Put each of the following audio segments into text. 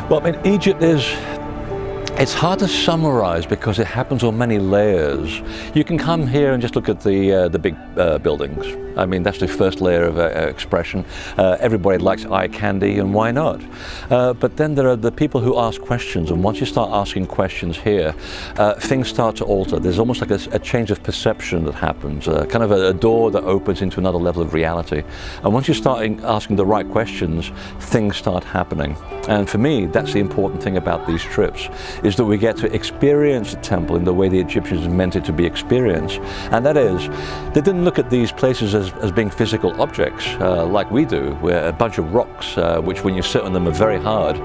Well, I mean, Egypt it's hard to summarize because it happens on many layers. You can come here and just look at the big buildings. I mean, that's the first layer of expression. Everybody likes eye candy, and why not? But then there are the people who ask questions, and once you start asking questions here, things start to alter. There's almost like a change of perception that happens, kind of a door that opens into another level of reality. And once you start asking the right questions, things start happening. And for me, that's the important thing about these trips, is that we get to experience the temple in the way the Egyptians meant it to be experienced. And that is, they didn't look at these places as being physical objects like we do. We're a bunch of rocks, which when you sit on them are very hard.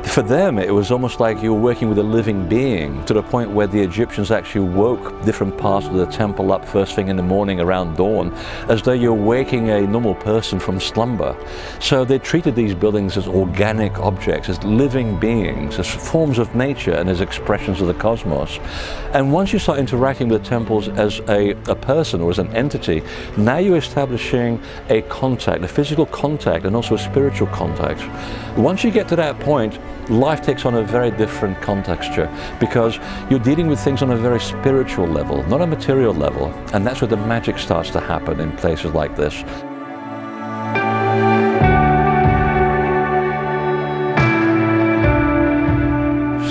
For them, it was almost like you were working with a living being, to the point where the Egyptians actually woke different parts of the temple up first thing in the morning around dawn, as though you're waking a normal person from slumber. So they treated these buildings as organic objects, as living beings, as forms of nature and as expressions of the cosmos. And once you start interacting with the temples as a person or as an entity, now you're establishing a contact, a physical contact, and also a spiritual contact. Once you get to that point, life takes on a very different contexture, because you're dealing with things on a very spiritual level, not a material level. And that's where the magic starts to happen in places like this.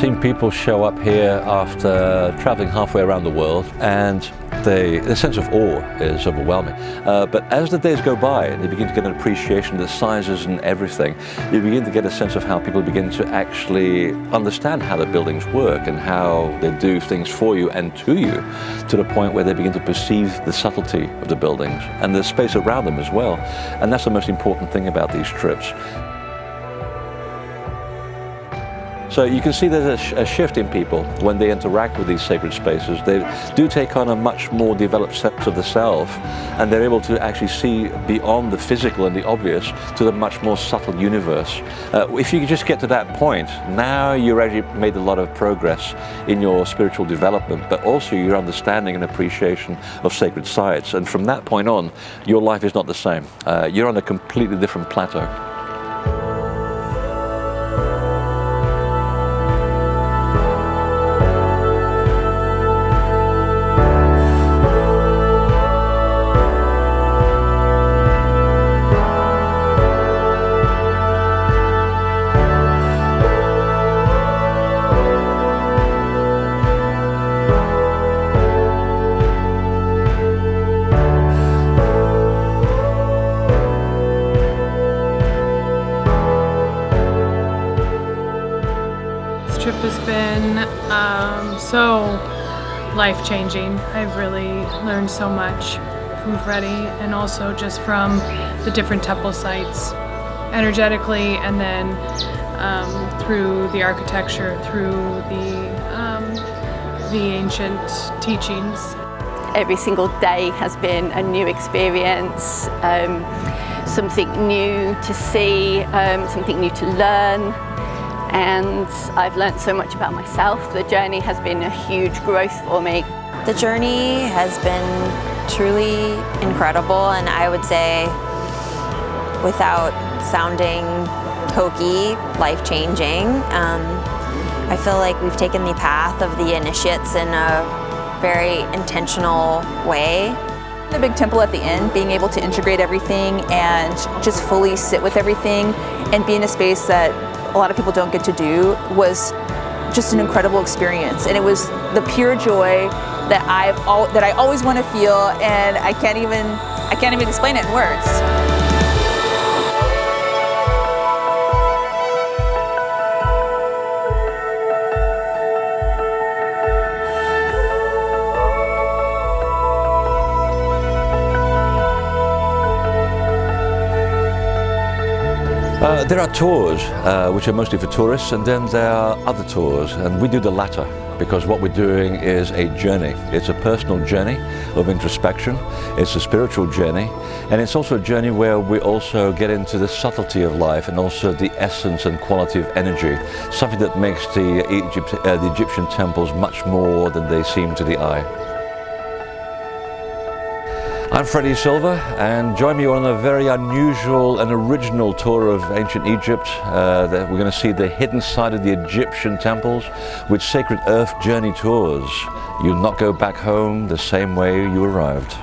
Seen people show up here after traveling halfway around the world, and the sense of awe is overwhelming. But as the days go by and you begin to get an appreciation of the sizes and everything, you begin to get a sense of how people begin to actually understand how the buildings work and how they do things for you and to you, to the point where they begin to perceive the subtlety of the buildings and the space around them as well. And that's the most important thing about these trips. So you can see there's a shift in people when they interact with these sacred spaces. They do take on a much more developed sense of the self, and they're able to actually see beyond the physical and the obvious to the much more subtle universe. If you just get to that point, now you've already made a lot of progress in your spiritual development, but also your understanding and appreciation of sacred sites. And from that point on, your life is not the same. You're on a completely different plateau. Trip has been so life-changing. I've really learned so much from Freddy, and also just from the different temple sites, energetically, and then through the architecture, through the ancient teachings. Every single day has been a new experience, something new to see, something new to learn. And I've learned so much about myself. The journey has been a huge growth for me. The journey has been truly incredible, and I would say, without sounding hokey, life-changing. I feel like we've taken the path of the initiates in a very intentional way. The big temple at the end, being able to integrate everything and just fully sit with everything and be in a space that a lot of people don't get to do, was just an incredible experience. And it was the pure joy that I always want to feel, and I can't even explain it in words. There are tours, which are mostly for tourists, and then there are other tours, and we do the latter, because what we're doing is a journey. It's a personal journey of introspection, it's a spiritual journey, and it's also a journey where we also get into the subtlety of life and also the essence and quality of energy, something that makes the Egyptian temples much more than they seem to the eye. I'm Freddy Silva, and join me on a very unusual and original tour of ancient Egypt. We're going to see the hidden side of the Egyptian temples with Sacred Earth Journey tours. You'll not go back home the same way you arrived.